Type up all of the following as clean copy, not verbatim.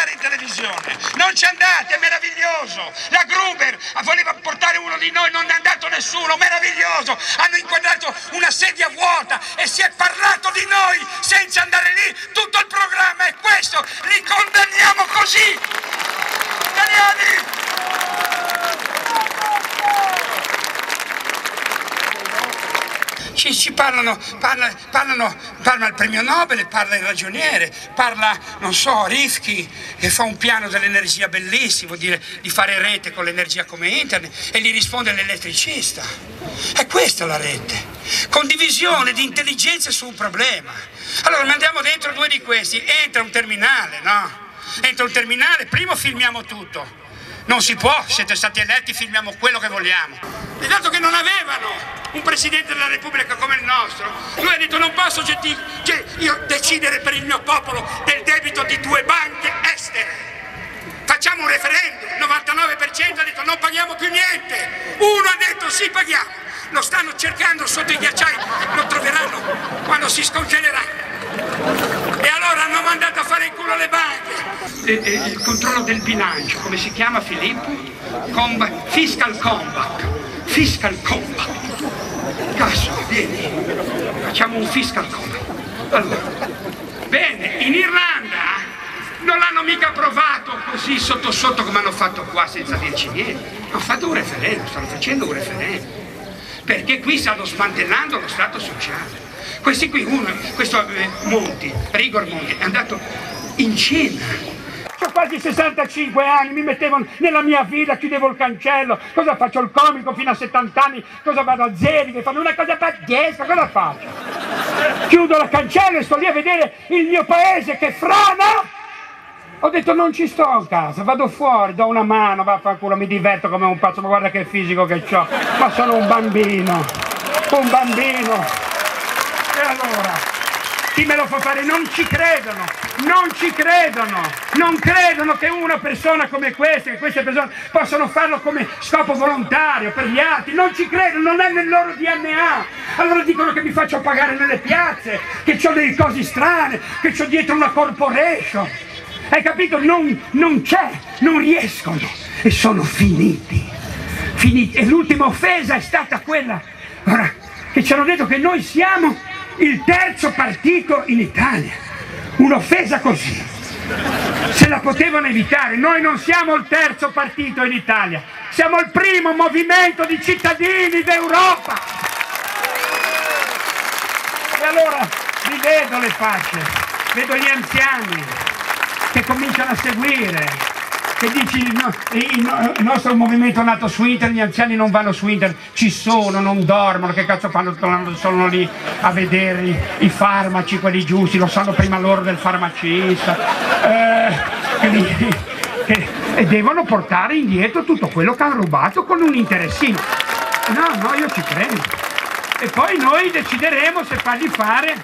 andare in televisione, non ci andate, è meraviglioso. La Gruber voleva portare uno di noi, non è andato nessuno, meraviglioso. Hanno inquadrato una sedia vuota e si è parlato di noi senza andare lì. Tutto il programma è questo, li condanniamo così. Italiani! Ci parlano, parla il premio Nobel, parla il ragioniere, parla, non so, Rifkin, che fa un piano dell'energia bellissimo, di fare rete con l'energia come internet, e gli risponde l'elettricista. È questa la rete, condivisione di intelligenze su un problema. Allora mandiamo dentro due di questi, entra un terminale, no? Entra un terminale, primo filmiamo tutto. Non si può, siete stati eletti, filmiamo quello che vogliamo. E dato che non avevano un Presidente della Repubblica come il nostro, lui ha detto non posso io decidere per il mio popolo del debito di 2 banche estere. Facciamo un referendum, il 99% ha detto non paghiamo più niente, uno ha detto sì paghiamo, lo stanno cercando sotto i ghiacciai, lo troveranno quando si scongelerà. E allora hanno mandato a fare in culo le banche. Il controllo del bilancio, come si chiama Filippo? Fiscal Compact. Fiscal Compact. Cazzo, vieni, facciamo un Fiscal Compact. Allora, bene, in Irlanda non l'hanno mica approvato così sotto sotto come hanno fatto qua senza dirci niente. Hanno fatto un referendum, stanno facendo un referendum. Perché qui stanno smantellando lo Stato sociale. Questi qui, questo Monti, Rigor Monti, è andato in Cina. Ho quasi 65 anni, mi mettevo nella mia villa, chiudevo il cancello. Cosa faccio? Il comico fino a 70 anni? Cosa vado a Zeri che fanno una cosa pazzesca? Cosa faccio? Chiudo il cancello e sto lì a vedere il mio paese che frana. Ho detto non ci sto a casa, vado fuori, do una mano, vaffanculo, mi diverto come un pazzo, ma guarda che fisico che ho. Ma sono un bambino, un bambino. E allora, chi me lo fa fare? Non ci credono, non ci credono, non credono che una persona come questa, che queste persone possano farlo come scopo volontario per gli altri, non ci credono, non è nel loro DNA. Allora dicono che mi faccio pagare nelle piazze, che ho delle cose strane, che ho dietro una corporation. Hai capito? Non c'è, non riescono e sono finiti. E l'ultima offesa è stata quella, ora, che ci hanno detto che noi siamo il terzo partito in Italia. Un'offesa così, se la potevano evitare. Noi non siamo il terzo partito in Italia, siamo il primo movimento di cittadini d'Europa. E allora vi vedo le facce, vedo gli anziani che cominciano a seguire, che dici il nostro movimento è nato su internet, gli anziani non vanno su internet, ci sono, non dormono, che cazzo fanno? Sono lì a vedere i farmaci, quelli giusti, lo sanno prima loro del farmacista, e devono portare indietro tutto quello che hanno rubato con un interessino. No, io ci credo. E poi noi decideremo se fargli fare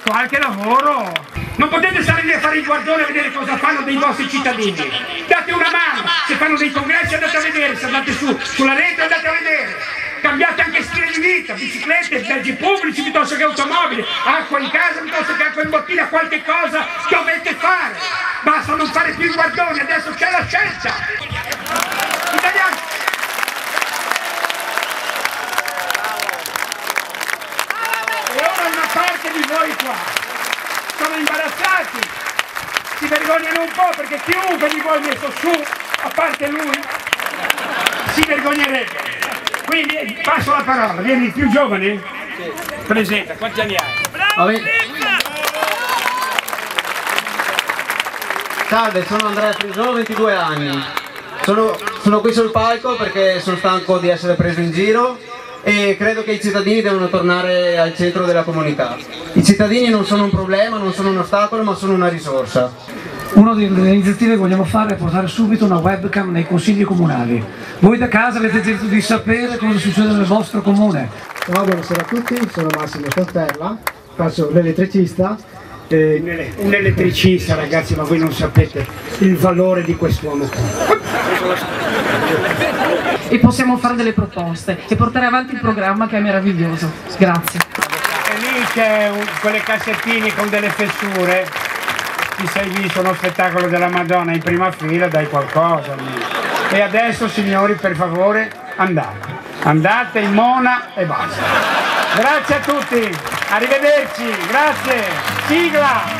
qualche lavoro. Non potete stare lì a fare il guardone a vedere cosa fanno dei vostri cittadini. Date una mano, se fanno dei congressi andate a vedere, se andate sulla rete andate a vedere. Cambiate anche stile di vita, biciclette, mezzi pubblici piuttosto che automobili, acqua in casa piuttosto che acqua in bottiglia, qualche cosa dovete fare. Basta non fare più il guardone, adesso c'è la scelta. Italiani. E ora una parte di voi qua sono imbarazzati, si vergognano un po' perché chiunque di voi messo su, a parte lui, si vergognerebbe. Quindi passo la parola, vieni il più giovane? Sì. Presenta, quanti anni hai? Bravo! Salve, sono Andrea Frisò, 22 anni. Sono qui sul palco perché sono stanco di essere preso in giro e credo che i cittadini devono tornare al centro della comunità. I cittadini non sono un problema, non sono un ostacolo, ma sono una risorsa. Una delle iniziative che vogliamo fare è portare subito una webcam nei consigli comunali. Voi da casa avete diritto di sapere cosa succede nel vostro comune. Buonasera a tutti, sono Massimo Stanterla, faccio l'elettricista. Un elettricista, ragazzi, ma voi non sapete il valore di quest'uomo qua. E possiamo fare delle proposte e portare avanti il programma che è meraviglioso. Grazie. E lì c'è quelle cassettine con delle fessure. ti sei visto uno spettacolo della Madonna in prima fila, dai qualcosa almeno. E adesso, signori, per favore, andate in mona e basta. Grazie a tutti, arrivederci, grazie, sigla!